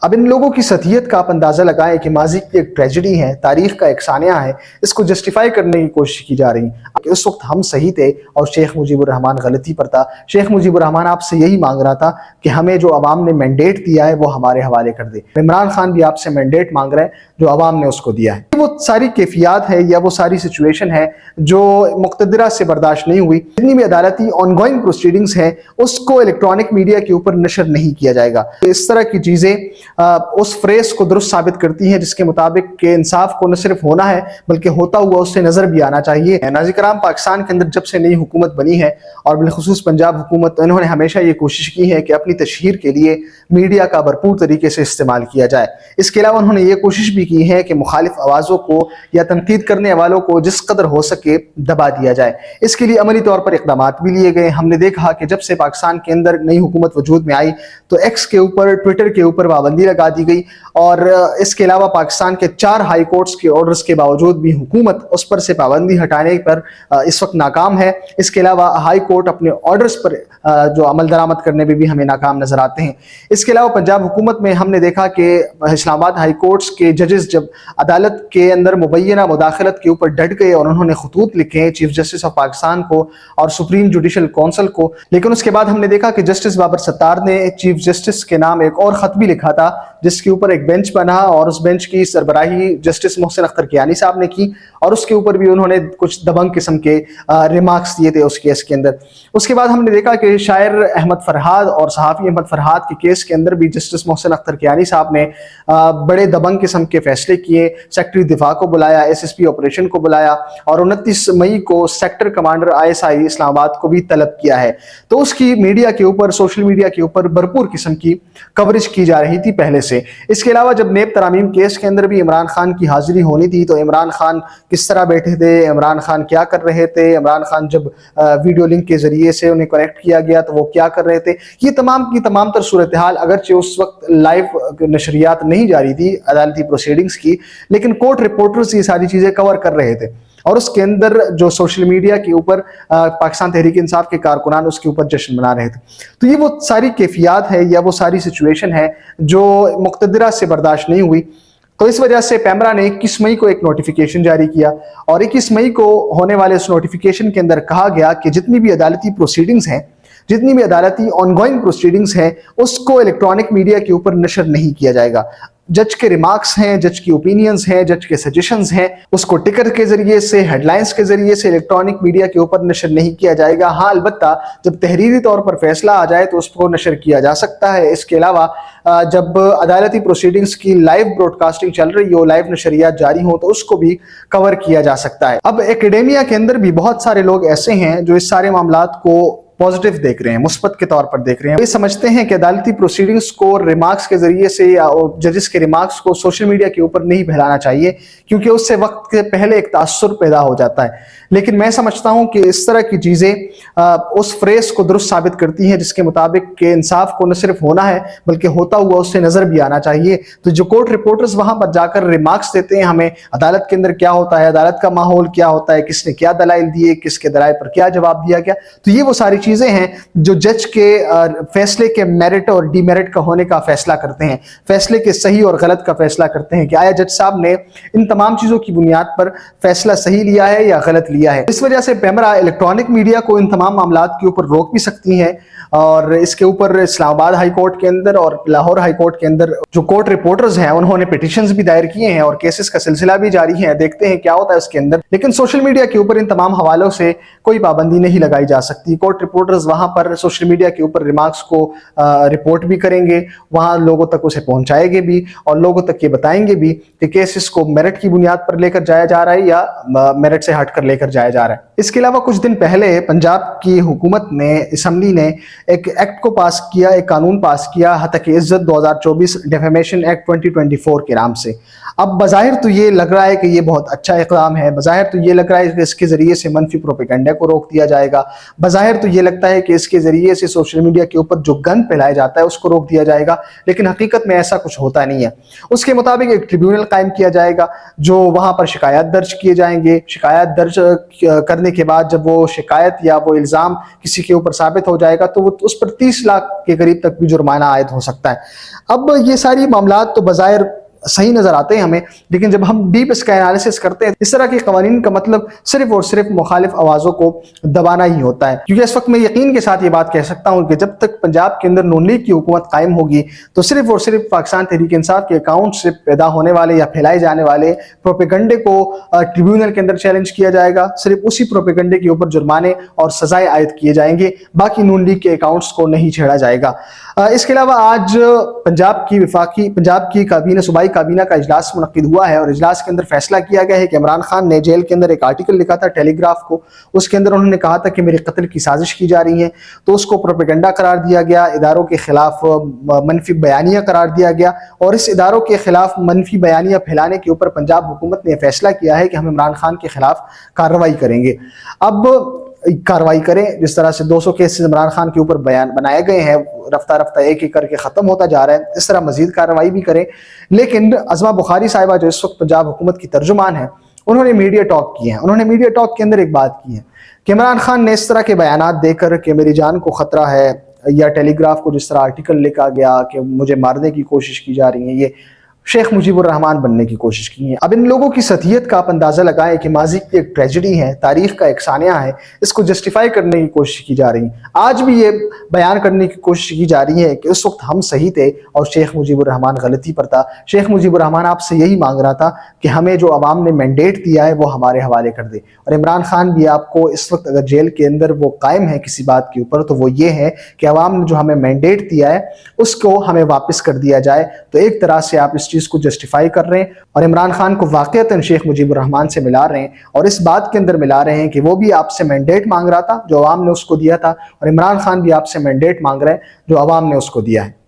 اب ان لوگوں کی سطحیت کا آپ اندازہ لگائیں کہ ماضی کی ایک ٹریجڈی ہے، تاریخ کا ایک سانحہ ہے، اس کو جسٹیفائی کرنے کی کوشش کی جا رہی ہے کہ اس وقت ہم صحیح تھے اور شیخ مجیب الرحمان غلطی پر تھا۔ شیخ مجیب الرحمان آپ سے یہی مانگ رہا تھا کہ ہمیں جو عوام نے مینڈیٹ دیا ہے وہ ہمارے حوالے کر دے۔ عمران خان بھی آپ سے مینڈیٹ مانگ رہے ہیں جو عوام نے اس کو دیا ہے۔ وہ ساری کیفیات ہے یا وہ ساری سچویشن ہے جو مقتدرہ سے برداشت نہیں ہوئی۔ جتنی بھی عدالتی آن گوئنگ پروسیڈنگز ہیں اس کو الیکٹرانک میڈیا کے اوپر نشر نہیں کیا جائے گا۔ اس طرح کی چیزیں اس فریز کو درست ثابت کرتی ہیں جس کے مطابق کہ انصاف کو نہ صرف ہونا ہے بلکہ ہوتا ہوا اس سے نظر بھی آنا چاہیے۔ ناظرین کرام، پاکستان کے اندر جب سے نئی حکومت بنی ہے اور بالخصوص پنجاب حکومت، انہوں نے ہمیشہ یہ کوشش کی ہے کہ اپنی تشہیر کے لیے میڈیا کا بھرپور طریقے سے استعمال کیا جائے۔ اس کے علاوہ انہوں نے یہ کوشش بھی کی ہے کہ مخالف آوازوں کو یا تنقید کرنے والوں کو جس قدر ہو سکے دبا دیا جائے۔ اس کے لیے عملی طور پر اقدامات بھی لیے گئے۔ ہم نے دیکھا کہ جب سے پاکستان کے اندر نئی حکومت وجود میں آئی تو ایکس کے اوپر، ٹویٹر کے اوپر پابندی لگا دی گئی، اور اس کے علاوہ پاکستان کے 4 ہائی کورٹس کے آرڈرز کے باوجود بھی حکومت اس پر سے پابندی ہٹانے پر اس وقت ناکام ہے۔ اس کے علاوہ ہائی کورٹ اپنے آرڈرز پر جو عمل درآمد کرنے میں بھی ہمیں ناکام نظر آتے ہیں۔ اس کے علاوہ پنجاب حکومت میں ہم نے دیکھا کہ اسلام آباد ہائی کورٹس کے ججز جب عدالت کے اندر مبینہ مداخلت کے اوپر ڈٹ گئے اور انہوں نے خطوط لکھے ہیں چیف جسٹس آف پاکستان کو اور سپریم جوڈیشل کونسل کو، لیکن اس کے بعد ہم نے دیکھا کہ جسٹس بابر ستار نے چیف جسٹس کے نام ایک اور خط بھی لکھا تھا جس کے اوپر ایک بینچ بنا اور اس بینچ کی سربراہی جسٹس محسن اختر کیانی صاحب نے کی، اور اس کے اوپر بھی انہوں نے کچھ دبنگ قسم کے ریمارکس دیے تھے اس کیس کے اندر۔ اس کے بعد ہم نے دیکھا کہ شاعر احمد فرحاد اور صحافی احمد فرحاد کے کیس کے اندر بھی جسٹس محسن اختر کیانی صاحب نے بڑے دبنگ قسم کے فیصلے کیے۔ سیکٹری دفاع کو بلایا، ایس ایس پی آپریشن کو بلایا، اور 29 مئی کو سیکٹر کمانڈر ISI اسلام آباد کو بھی طلب کیا ہے۔ تو اس کی میڈیا کے اوپر، سوشل میڈیا کے اوپر بھرپور قسم کی کوریج کی جا رہی تھی پہلے سے۔ اس کے علاوہ جب نیب ترامیم کیس کے اندر بھی عمران خان کی حاضری ہونی تھی تو عمران خان کس طرح بیٹھے تھے، عمران خان کیا کر رہے تھے، عمران خان جب ویڈیو لنک کے ذریعے سے انہیں کنیکٹ کیا گیا تو وہ کیا کر رہے تھے، یہ تمام کی تمام تر صورتحال اگرچہ اس وقت لائیو نشریات نہیں جاری تھی عدالتی پروسیڈنگز کی، لیکن کورٹ رپورٹرز یہ ساری چیزیں کور کر رہے تھے، اور اس کے اندر جو سوشل میڈیا کے اوپر پاکستان تحریک انصاف کے کارکنان اس کے اوپر جشن منا رہے تھے۔ تو یہ وہ ساری کیفیات ہے یا وہ ساری سچویشن ہے جو مقتدرہ سے برداشت نہیں ہوئی۔ تو اس وجہ سے پیمرا نے 21 مئی کو ایک نوٹیفیکیشن جاری کیا، اور 21 مئی کو ہونے والے اس نوٹیفیکیشن کے اندر کہا گیا کہ جتنی بھی عدالتی پروسیڈنگز ہیں، جتنی بھی عدالتی آن گوئنگ پروسیڈنگز ہیں، اس کو الیکٹرانک میڈیا کے اوپر نشر نہیں کیا جائے گا۔ جج کے ریمارکس ہیں، جج کی اوپینینز ہیں، جج کے سجیشنز ہیں، اس کو ٹکر کے ذریعے سے، ہیڈ لائنز کے ذریعے سے الیکٹرانک میڈیا کے اوپر نشر نہیں کیا جائے گا۔ ہاں البتہ جب تحریری طور پر فیصلہ آ جائے تو اس کو نشر کیا جا سکتا ہے۔ اس کے علاوہ جب عدالتی پروسیڈنگز کی لائیو براڈ کاسٹنگ چل رہی ہو، لائیو نشریات جاری ہوں تو اس کو بھی کور کیا جا سکتا ہے۔ اب اکیڈیمیا کے اندر بھی بہت سارے لوگ ایسے ہیں جو اس سارے معاملات کو پازیٹیو دیکھ رہے ہیں، مثبت کے طور پر دیکھ رہے ہیں۔ یہ سمجھتے ہیں کہ عدالتی پروسیڈنگز کو ریمارکس کے ذریعے سے یا ججز کے ریمارکس کو سوشل میڈیا کے اوپر نہیں پھیلانا چاہیے کیونکہ اس سے وقت کے پہلے ایک تاثر پیدا ہو جاتا ہے۔ لیکن میں سمجھتا ہوں کہ اس طرح کی چیزیں اس فریز کو درست ثابت کرتی ہیں جس کے مطابق کہ انصاف کو نہ صرف ہونا ہے بلکہ ہوتا ہوا اس سے نظر بھی آنا چاہیے۔ تو جو کورٹ رپورٹرز وہاں پر جا کر ریمارکس دیتے ہیں ہمیں عدالت کے اندر کیا ہوتا ہے، عدالت کا ماحول کیا ہوتا ہے، کس نے کیا دلائل دیے، کس کے دلائل پر کیا جواب دیا گیا، تو یہ وہ ساری چیزیں ہیں جو جج کے فیصلے کے میرٹ اور ڈی میرٹ کا ہونے کا فیصلہ کرتے ہیں، فیصلے کے صحیح اور غلط کا فیصلہ کرتے ہیں کہ آیا جج صاحب نے ان تمام چیزوں کی بنیاد پر فیصلہ صحیح لیا ہے یا غلط لیا ہے۔ اس وجہ سے پیمرا الیکٹرانک میڈیا کو ان تمام معاملات کے اوپر روک بھی سکتی ہیں، اور اس کے اوپر اسلام آباد ہائی کورٹ کے اندر اور لاہور ہائی کورٹ کے اندر جو کورٹ رپورٹرز ہیں انہوں نے پیٹیشنز بھی دائر کیے ہیں اور کیسز کا سلسلہ بھی جاری ہے، دیکھتے ہیں کیا ہوتا ہے اس کے اندر۔ لیکن سوشل میڈیا کے اوپر ان تمام حوالوں سے کوئی پابندی نہیں لگائی جا سکتی۔ کورٹ رپورٹرز وہاں پر سوشل میڈیا کے اوپر ریمارکس کو رپورٹ بھی کریں گے، وہاں لوگوں تک اسے پہنچائیں گے بھی اور لوگوں تک یہ بتائیں گے بھی کہ کیسز کو میرٹ کی بنیاد پر لے کر جایا جا رہا ہے یا میرٹ سے ہٹ کر لے کر جایا جا رہا ہے۔ اس کے علاوہ کچھ دن پہلے پنجاب کی حکومت نے، اسمبلی نے ایک ایکٹ کو پاس کیا، ایک قانون پاس کیا، ہتک عزت 2024 ڈیفیمیشن ایکٹ 2024 کے نام سے۔ اب بظاہر تو یہ لگ رہا ہے کہ یہ بہت اچھا اقدام ہے، بظاہر تو یہ لگ رہا ہے کہ اس کے ذریعے سے منفی پروپیگنڈا کو روک دیا جائے گا، بظاہر تو یہ لگتا ہے کہ اس کے ذریعے سے سوشل میڈیا کے اوپر جو گند پھیلایا جاتا ہے اس کو روک دیا جائے گا، لیکن حقیقت میں ایسا کچھ ہوتا نہیں ہے۔ اس کے مطابق ایک ٹریبیونل قائم کیا جائے گا، جو وہاں پر شکایات درج کیے جائیں گے۔ شکایات درج کرنے کے بعد جب وہ شکایت یا وہ الزام کسی کے اوپر ثابت ہو جائے گا تو وہ اس پر 30 لاکھ کے قریب تک بھی جرمانہ عائد ہو سکتا ہے۔ اب یہ ساری معاملات تو بظاہر صحیح نظر آتے ہیں ہمیں، لیکن جب ہم ڈیپ اس کا انالیسس کرتے ہیں، اس طرح کے قوانین کا مطلب صرف اور صرف مخالف آوازوں کو دبانا ہی ہوتا ہے۔ کیونکہ اس وقت میں یقین کے ساتھ یہ بات کہہ سکتا ہوں کہ جب تک پنجاب کے اندر نون لیگ کی حکومت قائم ہوگی تو صرف اور صرف پاکستان تحریک انصاف کے اکاؤنٹ سے پیدا ہونے والے یا پھیلائے جانے والے پروپیگنڈے کو ٹریبیونل کے اندر چیلنج کیا جائے گا، صرف اسی پروپیگنڈے کے اوپر جرمانے اور سزائیں عائد کیے جائیں گے، باقی نون لیگ کے اکاؤنٹس کو نہیں چھیڑا جائے گا۔ اس کے علاوہ آج پنجاب کی کابینہ صوبائی کابینہ کا اجلاس منعقد ہوا ہے، اور اجلاس کے اندر فیصلہ کیا گیا ہے کہ عمران خان نے جیل کے اندر ایک آرٹیکل لکھا تھا ٹیلی گراف کو، اس کے اندر انہوں نے کہا تھا کہ میرے قتل کی سازش کی جا رہی ہے، تو اس کو پروپیگنڈا قرار دیا گیا، اداروں کے خلاف منفی بیانیہ قرار دیا گیا، اور اس اداروں کے خلاف منفی بیانیہ پھیلانے کے اوپر پنجاب حکومت نے فیصلہ کیا ہے کہ ہم عمران خان کے خلاف کارروائی کریں گے۔ اب کارروائی کریں، جس طرح سے 200 کیسز عمران خان کے اوپر بیان بنائے گئے ہیں، رفتہ رفتہ ایک ایک کر کے ختم ہوتا جا رہا ہے، اس طرح مزید کارروائی بھی کریں۔ لیکن عظمہ بخاری صاحبہ جو اس وقت پنجاب حکومت کی ترجمان ہیں، انہوں نے میڈیا ٹاک کی ہے، انہوں نے میڈیا ٹاک کے اندر ایک بات کی ہے کہ عمران خان نے اس طرح کے بیانات دے کر کہ میری جان کو خطرہ ہے، یا ٹیلی گراف کو جس طرح آرٹیکل لکھا گیا کہ مجھے مارنے کی کوشش کی جا رہی ہے، یہ شیخ مجیب الرحمان بننے کی کوشش کی ہے۔ اب ان لوگوں کی سطحیت کا آپ اندازہ لگائیں کہ ماضی کی ایک ٹریجڈی ہے، تاریخ کا ایک سانحہ ہے، اس کو جسٹیفائی کرنے کی کوشش کی جا رہی ہے۔ آج بھی یہ بیان کرنے کی کوشش کی جا رہی ہے کہ اس وقت ہم صحیح تھے اور شیخ مجیب الرحمان غلطی پر تھا۔ شیخ مجیب الرحمان آپ سے یہی مانگ رہا تھا کہ ہمیں جو عوام نے مینڈیٹ دیا ہے وہ ہمارے حوالے کر دے، اور عمران خان بھی آپ کو اس وقت اگر جیل کے اندر وہ قائم ہے کسی بات کے اوپر تو وہ یہ ہے کہ عوام نے جو ہمیں مینڈیٹ دیا ہے اس کو ہمیں واپس کر دیا جائے۔ تو ایک طرح سے آپ اس چیز کو جسٹیفائی کر رہے ہیں اور عمران خان کو واقعتاً شیخ مجیب الرحمان سے ملا رہے ہیں، اور اس بات کے اندر ملا رہے ہیں کہ وہ بھی آپ سے مینڈیٹ مانگ رہا تھا جو عوام نے اس کو دیا تھا، اور عمران خان بھی آپ سے مینڈیٹ مانگ رہے ہیں جو عوام نے اس کو دیا ہے۔